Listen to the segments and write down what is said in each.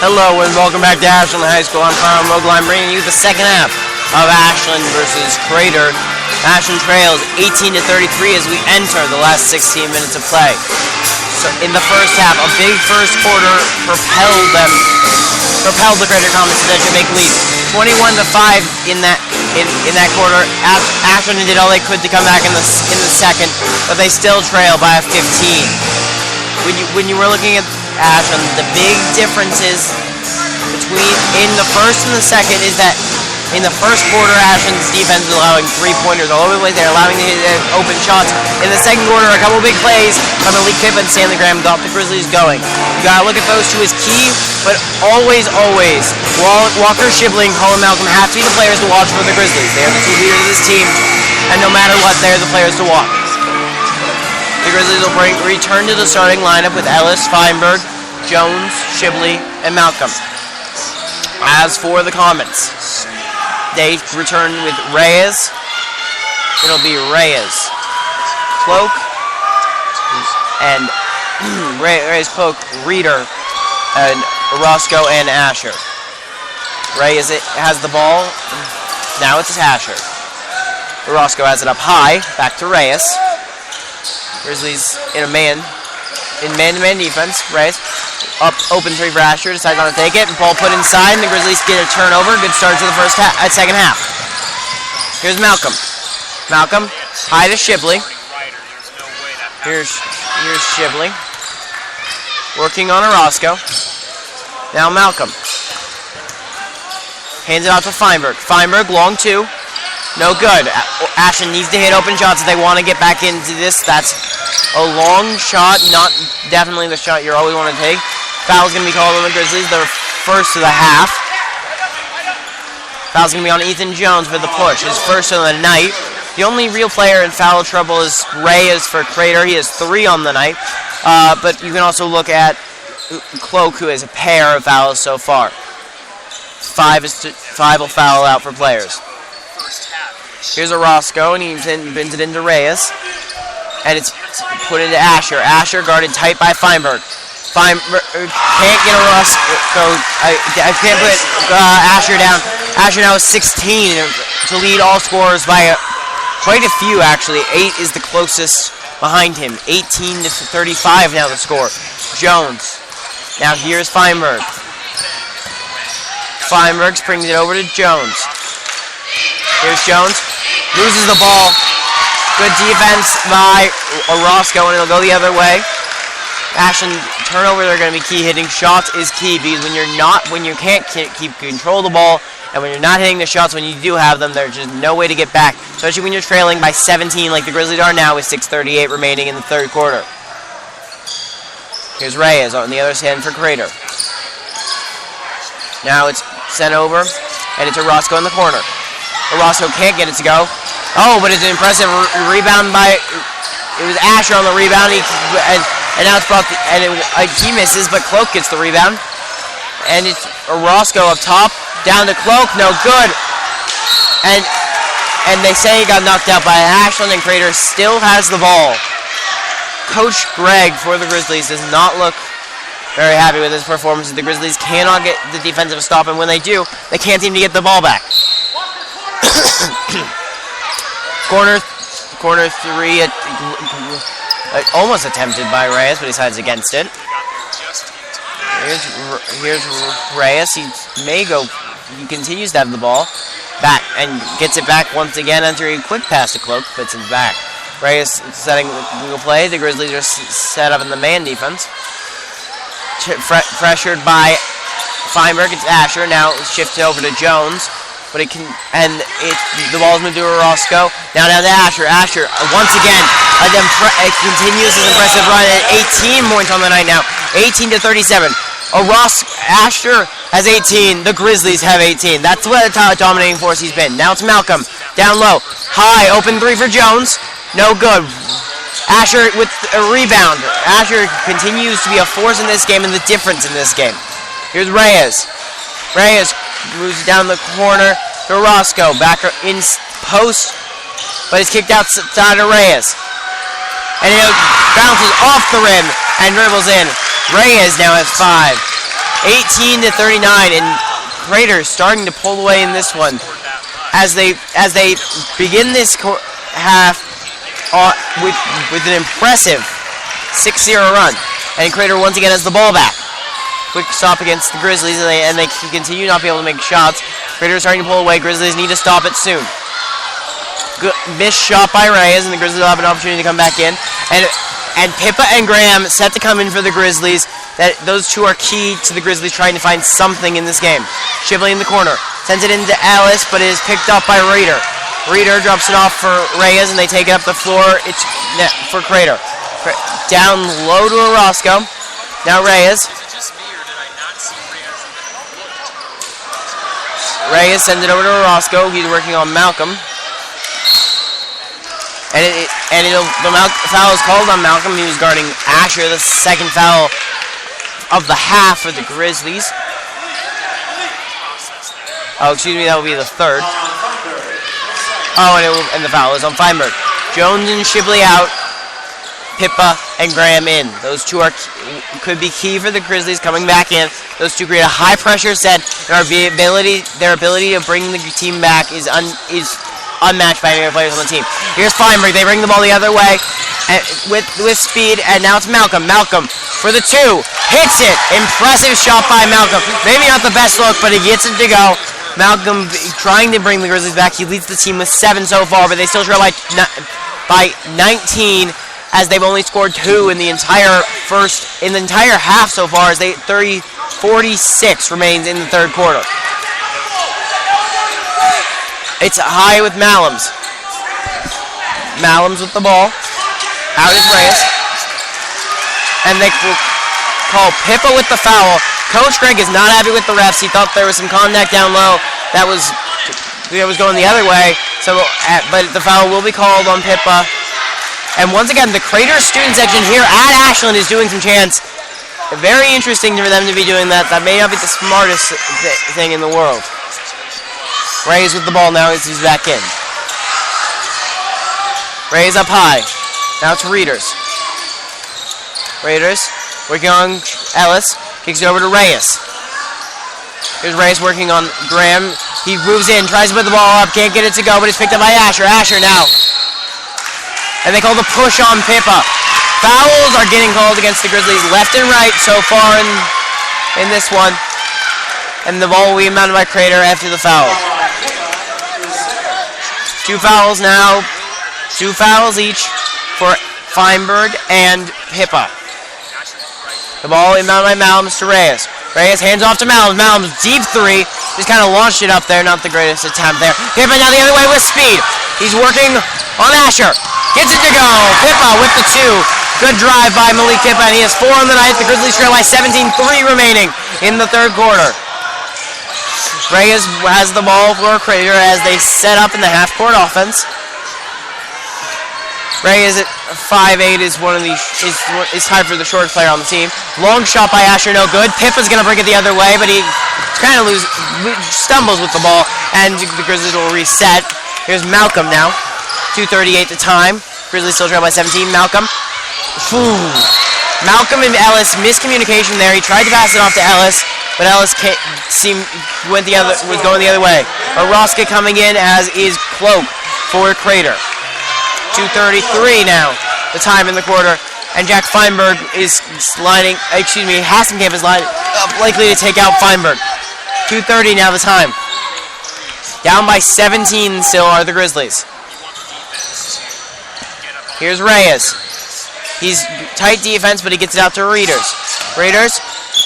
Hello and welcome back to Ashland High School. I'm Kyle Mogul. I'm bringing you the second half of Ashland versus Crater. Ashland trails 18-33 as we enter the last 16 minutes of play. So in the first half, a big first quarter propelled the Crater Comets to such a big lead. 21-5 in that quarter. Ashland did all they could to come back in the second, but they still trail by a 15. When you were looking at Ashland, the big differences between in the first and the second is that in the first quarter, Ashland's defense is allowing three-pointers all over the place. They're allowing to hit open shots. In the second quarter, a couple big plays from Malik Pipp and Stanley Graham got the Grizzlies going. You gotta look at those two as key, but always, Walker, Shibling, Colin Malcolm have to be the players to watch for the Grizzlies. They are the two leaders of this team, and no matter what, they're the players to watch. The Grizzlies will return to the starting lineup with Ellis, Feinberg, Jones, Shibley, and Malcolm. As for the Comets, they return with Reyes. It'll be Reyes, Cloak, and Reyes, Cloak, Reeder, and Roscoe and Asher. Reyes has the ball. Now it's Asher. Roscoe has it up high. Back to Reyes. Grizzlies in man-to-man defense. Reyes up, open three for Asher. Decides not to take it. Ball put inside, and the Grizzlies get a turnover. Good start to the second half. Here's Malcolm. Malcolm high to Shibley. Here's Shibley working on a Roscoe. Now Malcolm hands it out to Feinberg. Feinberg long two. No good. Ashland needs to hit open shots if they want to get back into this. That's a long shot, not definitely the shot you always want to take. Foul's going to be called on the Grizzlies, the first of the half. Foul's going to be on Ethan Jones for the push, his first of the night. The only real player in foul trouble is Reyes for Crater. He has 3 on the night. But you can also look at Cloak, who has a pair of fouls so far. 5 will foul out for players. Here's a Roscoe, and he bends it into Reyes. And it's put into Asher. Asher guarded tight by Feinberg. Feinberg can't get a Roscoe. I can't put Asher down. Asher now is 16 to lead all scorers by quite a few, actually. 8 is the closest behind him. 18-35 now the score. Jones. Now here's Feinberg. Feinberg springs it over to Jones. Here's Jones. Loses the ball. Good defense by Roscoe, and it'll go the other way. Ashland turnovers are going to be key. Hitting shots is key because when you can't keep control of the ball, and when you're not hitting the shots when you do have them, there's just no way to get back. Especially when you're trailing by 17, like the Grizzlies are now, with 6:38 remaining in the third quarter. Here's Reyes on the other hand for Crater. Now it's sent over, and it's a Roscoe in the corner. Roscoe can't get it to go. Oh, but it's an impressive rebound by. It was Asher on the rebound, and now it's brought. He misses, but Cloak gets the rebound, and it's a Roscoe up top, down to Cloak, no good. And they say he got knocked out by Ashland, and Crater still has the ball. Coach Gregg for the Grizzlies does not look very happy with his performance. The Grizzlies cannot get the defensive stop, and when they do, they can't seem to get the ball back. Corner 3, almost attempted by Reyes, but he decides against it. Here's Reyes. He continues to have the ball back and gets it back once again after a quick pass to Cloak, puts it back. Reyes setting the play. The Grizzlies are set up in the man defense. Pressured by Feinberg. It's Asher. Now it's shifted over to Jones. But the ball's moved to Roscoe. Now down to Asher. Asher, once again, it continues his impressive run at 18 points on the night now. 18-37. Asher has 18. The Grizzlies have 18. That's what a dominating force he's been. Now it's Malcolm. Down low. High. Open 3 for Jones. No good. Asher with a rebound. Asher continues to be a force in this game and the difference in this game. Here's Reyes. Reyes moves down the corner to Roscoe. Back in post, but it's kicked outside of Reyes. And it bounces off the rim and dribbles in. Reyes now has 5. 18-39, and Crater starting to pull away in this one as they begin this half with an impressive 6-0 run. And Crater once again has the ball back. Quick stop against the Grizzlies, and they continue not be able to make shots. Crater is starting to pull away. Grizzlies need to stop it soon. Good missed shot by Reyes, and the Grizzlies will have an opportunity to come back in. And Pippa and Graham set to come in for the Grizzlies. Those two are key to the Grizzlies trying to find something in this game. Shibley in the corner. Sends it into Alice, but it is picked up by Reeder. Reeder drops it off for Reyes, and they take it up the floor. It's for Crater. Down low to Orozco. Now Reyes. Reyes sends it over to Orozco. He's working on Malcolm. And the foul is called on Malcolm. He was guarding Asher, the second foul of the half for the Grizzlies. Oh, excuse me, that will be the third. Oh, and the foul is on Feinberg. Jones and Shibley out. Pippa and Graham in. Those two could be key for the Grizzlies coming back in. Those two create a high pressure set. Their ability to bring the team back is unmatched by any other players on the team. Here's Feinberg. They bring the ball the other way with speed, and now it's Malcolm. Malcolm for the two. Hits it. Impressive shot by Malcolm. Maybe not the best look, but he gets it to go. Malcolm trying to bring the Grizzlies back. He leads the team with 7 so far, but they still trail by 19 as they've only scored 2 in the entire half so far, as 46 remains in the third quarter. It's high with Malams. Malams with the ball. Out is Reyes. And they call Pippa with the foul. Coach Greg is not happy with the refs. He thought there was some contact down low that was going the other way. But the foul will be called on Pippa. And once again, the Crater student section here at Ashland is doing some chants. Very interesting for them to be doing that. That may not be the smartest thing in the world. Reyes with the ball now as he's back in. Reyes up high. Now it's Reeders. Raiders working on Ellis. Kicks it over to Reyes. Here's Reyes working on Graham. He moves in, tries to put the ball up, can't get it to go, but it's picked up by Asher. Asher now. And they call the push on Pippa. Fouls are getting called against the Grizzlies left and right so far in this one. And the ball will be mounted by Crater after the foul. 2 fouls now. 2 fouls each for Feinberg and Pippa. The ball inbounded by Malams to Reyes. Reyes hands off to Malams. Malams deep 3. Just kind of launched it up there. Not the greatest attempt there. Pippa now the other way with speed. He's working on Asher. Gets it to go. Pippa with the 2. Good drive by Malik Pippa, and he has 4 on the night. The Grizzlies trail by 17, 3 remaining in the third quarter. Reyes has the ball for Crater as they set up in the half-court offense. Reyes at 5'8" is tied for the shortest player on the team. Long shot by Asher, no good. Pippa's going to bring it the other way, but he kind of stumbles with the ball, and the Grizzlies will reset. Here's Malcolm now. 2:38 the time. Grizzlies still trail by 17. Malcolm. Malcolm and Ellis, miscommunication there. He tried to pass it off to Ellis, but Ellis was going the other way. Orozco coming in, as is Cloak for Crater. 2:33 now, the time in the quarter, and Jack Feinberg is Hasenkamp is likely to take out Feinberg. 2:30 now, the time. Down by 17 still are the Grizzlies. Here's Reyes. He's tight defense, but he gets it out to Reeders. Reeders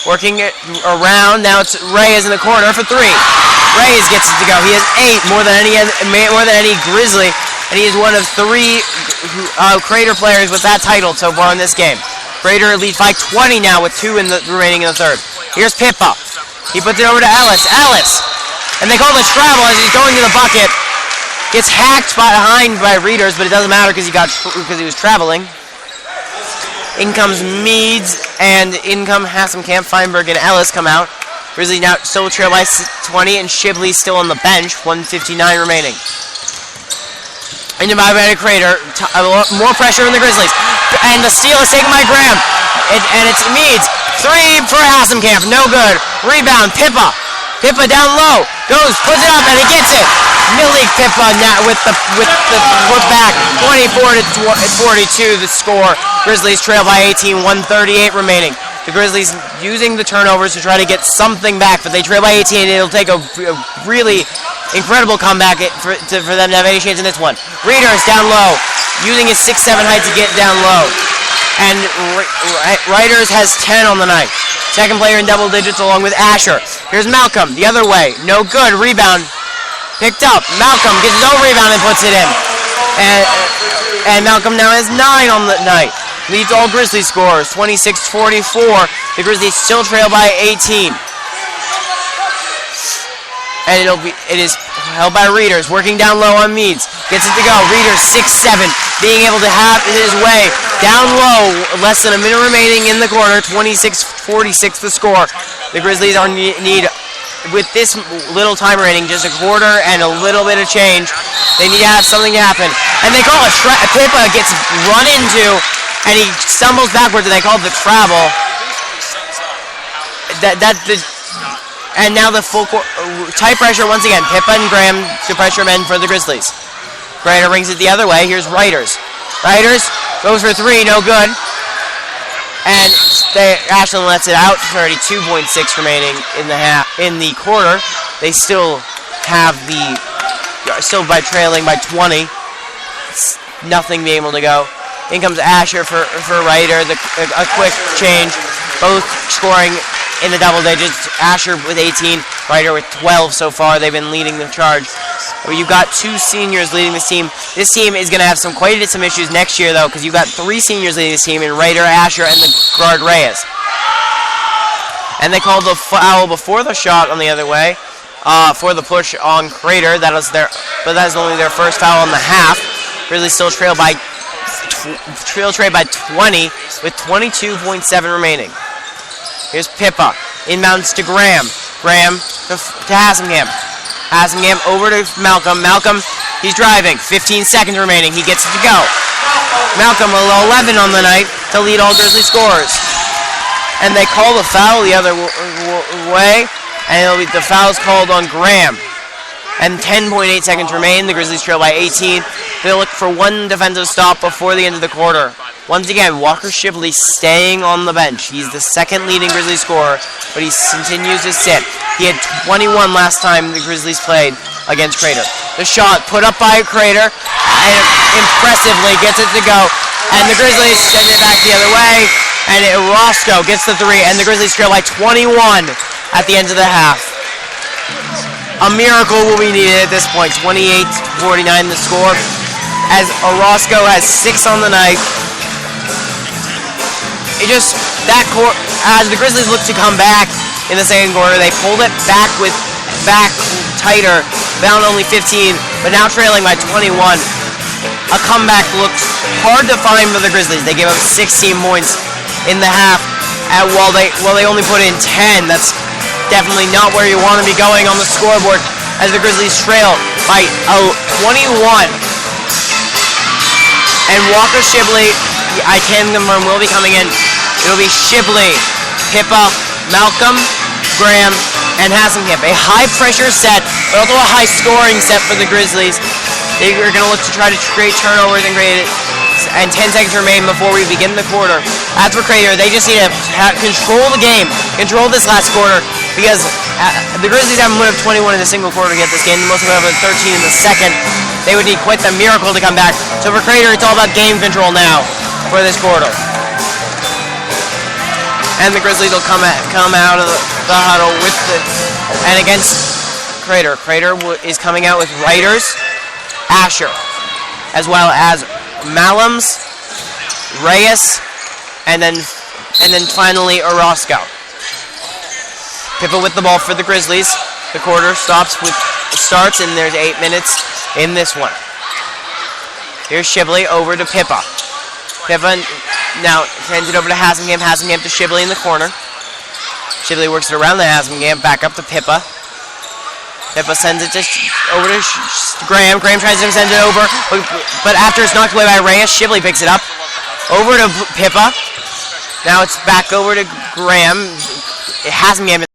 working it around. Now it's Reyes in the corner for 3. Reyes gets it to go. He has 8, more than any Grizzly, and he is one of 3 Crater players with that title so far in this game. Crater leads by 20 now with 2 remaining in the third. Here's Pippa. He puts it over to Ellis. Ellis, and they call the travel as he's going to the bucket. Gets hacked behind by Reeders, but it doesn't matter because he was traveling. In comes Meads, and in come Hasenkamp, Feinberg, and Ellis come out. Grizzlies now still trail by 20, and Shibley's still on the bench. 1:59 remaining. Into by Crater. More pressure on the Grizzlies. And the steal is taken by Graham. And it's Meads. Three for Hasenkamp. No good. Rebound. Pippa. Pippa down low. Goes. Puts it up and he gets it. Milik Pippa now with the put back. 24-42 the score. Grizzlies trail by 18. 1:38 remaining. The Grizzlies using the turnovers to try to get something back, but they trail by 18. It'll take a really incredible comeback for them to have any chance in this one. Readers down low, using his 6'7" height to get down low. And Reiters has 10 on the night. Second player in double digits along with Asher. Here's Malcolm, the other way. No good. Rebound. Picked up. Malcolm gets his own rebound and puts it in. And Malcolm now has 9 on the night. Leads all Grizzlies scores, 26-44. The Grizzlies still trail by 18. And it is held by Readers, working down low on Meads. Gets it to go. Readers 6'7", being able to have his way down low. Less than a minute remaining in the quarter. 26-46 the score. The Grizzlies need, with this little time remaining, just a quarter and a little bit of change. They need to have something to happen. And they call Pippa gets run into. And he stumbles backwards, and they call it the travel. And now the full tight pressure once again. Pippa and Graham to pressure men for the Grizzlies. Grader brings it the other way. Here's Reiters. Reiters goes for three, no good. And Ashland lets it out. 32.6 remaining in the quarter. They still have by trailing by 20. Nothing being able to go. In comes Asher for Reiter. A quick change. Both scoring in the double digits. Asher with 18. Reiter with 12 so far. They've been leading the charge. But you've got two seniors leading this team. This team is going to have some issues next year, though, because you've got three seniors leading this team in Reiter, Asher, and the guard Reyes. And they called the foul before the shot on the other way. For the push on Crater. That is only their first foul on the half. Grizzlies still trail by 20 with 22.7 remaining. Here's Pippa. Inbounds to Graham. Graham to Hasenkamp. Hasenkamp over to Malcolm. Malcolm, he's driving. 15 seconds remaining. He gets it to go. Malcolm, 11 on the night to lead all Grizzly scores. And they call the foul the other way. And the foul's called on Graham. And 10.8 seconds remain. The Grizzlies trail by 18. They'll look for one defensive stop before the end of the quarter. Once again, Walker Shibley staying on the bench. He's the second leading Grizzlies scorer, but he continues to sit. He had 21 last time the Grizzlies played against Crater. The shot put up by Crater, and impressively gets it to go. And the Grizzlies send it back the other way, and Roscoe gets the three, and the Grizzlies trail by 21 at the end of the half. A miracle will be needed at this point. 28-49 the score. As Orozco has 6 on the night. As the Grizzlies look to come back in the second quarter, they pulled it back tighter, down only 15, but now trailing by 21. A comeback looks hard to find for the Grizzlies. They gave up 16 points in the half, while they only put in 10. That's definitely not where you want to be going on the scoreboard as the Grizzlies trail by 21. And Walker Shibley, I can confirm, will be coming in. It'll be Shibley, Pippa, Malcolm, Graham, and Hasenkamp. A high-pressure set, but also a high-scoring set for the Grizzlies. They are going to look to try to create turnovers and 10 seconds remain before we begin the quarter. As for Crater, they just need to control the game, control this last quarter, because the Grizzlies haven't put up 21 in a single quarter to get this game. The most of them have 13 in the second. They would need quite the miracle to come back. So for Crater, it's all about game control now for this quarter. And the Grizzlies will come out of the huddle and against Crater. Crater is coming out with Reiters, Asher, as well as Malams, Reyes, and then finally Orozco. Pippa with the ball for the Grizzlies. The quarter starts and there's 8 minutes in this one. Here's Shibley over to Pippa. Pippa now hands it over to Hasenkamp. Hasenkamp to Shibley in the corner. Shibley works it around the Hasenkamp, back up to Pippa. Pippa sends it over to Graham. Graham tries to send it over, but after it's knocked away by Reyes, Shibley picks it up. Over to Pippa. Now it's back over to Graham. It hasn't given